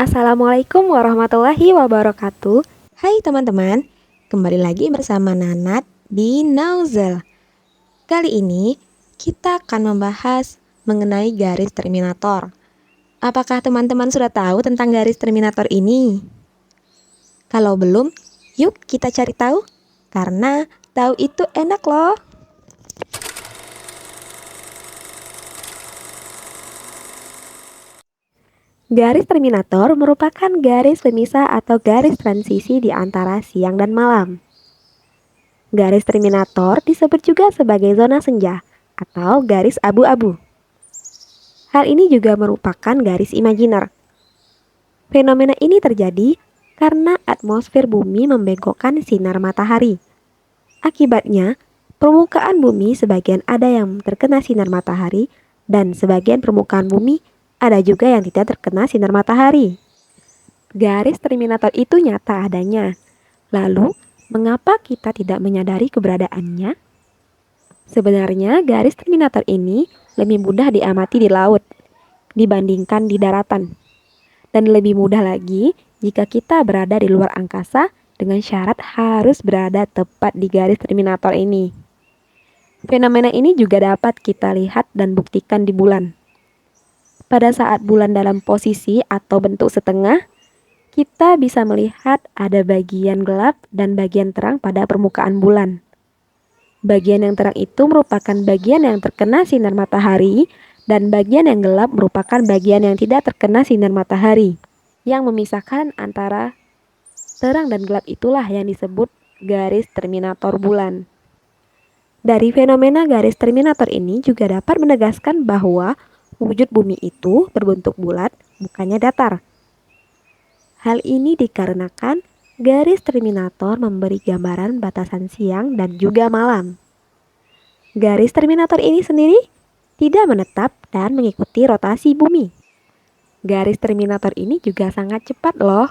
Assalamualaikum warahmatullahi wabarakatuh. Hai teman-teman, kembali lagi bersama Nanat di Nauzel. Kali ini kita akan membahas mengenai garis terminator. Apakah teman-teman sudah tahu tentang garis terminator ini? Kalau belum, yuk kita cari tahu. Karena tahu itu enak loh. Garis terminator merupakan garis pemisah atau garis transisi di antara siang dan malam. Garis terminator disebut juga sebagai zona senja atau garis abu-abu. Hal ini juga merupakan garis imajiner. Fenomena ini terjadi karena atmosfer bumi membengkokkan sinar matahari. Akibatnya, permukaan bumi sebagian ada yang terkena sinar matahari dan sebagian permukaan bumi ada juga yang tidak terkena sinar matahari. Garis terminator itu nyata adanya. Lalu, mengapa kita tidak menyadari keberadaannya? Sebenarnya garis terminator ini lebih mudah diamati di laut dibandingkan di daratan. Dan lebih mudah lagi jika kita berada di luar angkasa dengan syarat harus berada tepat di garis terminator ini. Fenomena ini juga dapat kita lihat dan buktikan di bulan. Pada saat bulan dalam posisi atau bentuk setengah, kita bisa melihat ada bagian gelap dan bagian terang pada permukaan bulan. Bagian yang terang itu merupakan bagian yang terkena sinar matahari dan bagian yang gelap merupakan bagian yang tidak terkena sinar matahari. Yang memisahkan antara terang dan gelap itulah yang disebut garis terminator bulan. Dari fenomena garis terminator ini juga dapat menegaskan bahwa wujud bumi itu berbentuk bulat, bukannya datar. Hal ini dikarenakan garis terminator memberi gambaran batasan siang dan juga malam. Garis terminator ini sendiri tidak menetap dan mengikuti rotasi bumi. Garis terminator ini juga sangat cepat loh.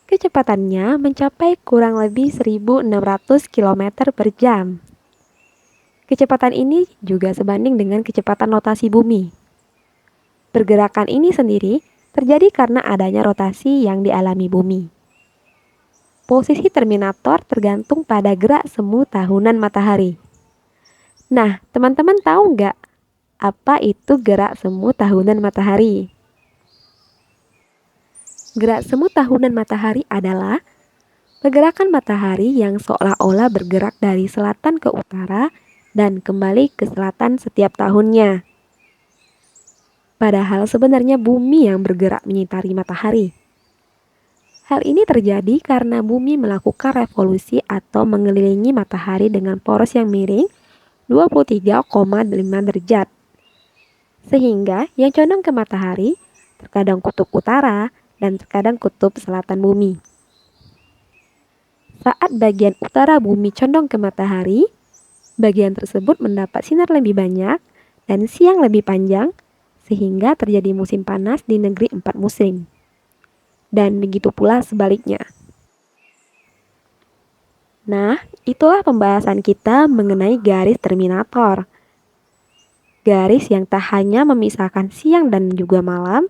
Kecepatannya mencapai kurang lebih 1.600 km per jam. Kecepatan ini juga sebanding dengan kecepatan rotasi bumi. Pergerakan ini sendiri terjadi karena adanya rotasi yang dialami bumi. Posisi terminator tergantung pada gerak semu tahunan matahari. Nah, teman-teman tahu nggak apa itu gerak semu tahunan matahari? Gerak semu tahunan matahari adalah pergerakan matahari yang seolah-olah bergerak dari selatan ke utara dan kembali ke selatan setiap tahunnya. Padahal sebenarnya bumi yang bergerak menyitari matahari. Hal ini terjadi karena bumi melakukan revolusi atau mengelilingi matahari dengan poros yang miring 23,5 derajat. Sehingga yang condong ke matahari terkadang kutub utara dan terkadang kutub selatan bumi. Saat bagian utara bumi condong ke matahari, bagian tersebut mendapat sinar lebih banyak dan siang lebih panjang sehingga terjadi musim panas di negeri 4 musim. Dan begitu pula sebaliknya. Nah, itulah pembahasan kita mengenai garis terminator. Garis yang tak hanya memisahkan siang dan juga malam,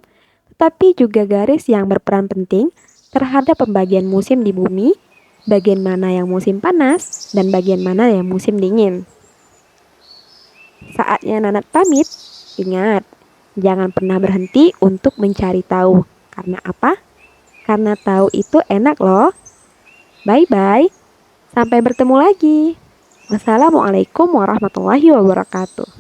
tetapi juga garis yang berperan penting terhadap pembagian musim di bumi, bagian mana yang musim panas dan bagian mana yang musim dingin. Saatnya Nanat pamit. Ingat, jangan pernah berhenti untuk mencari tahu. Karena apa? Karena tahu itu enak loh. Bye-bye. Sampai bertemu lagi. Wassalamualaikum warahmatullahi wabarakatuh.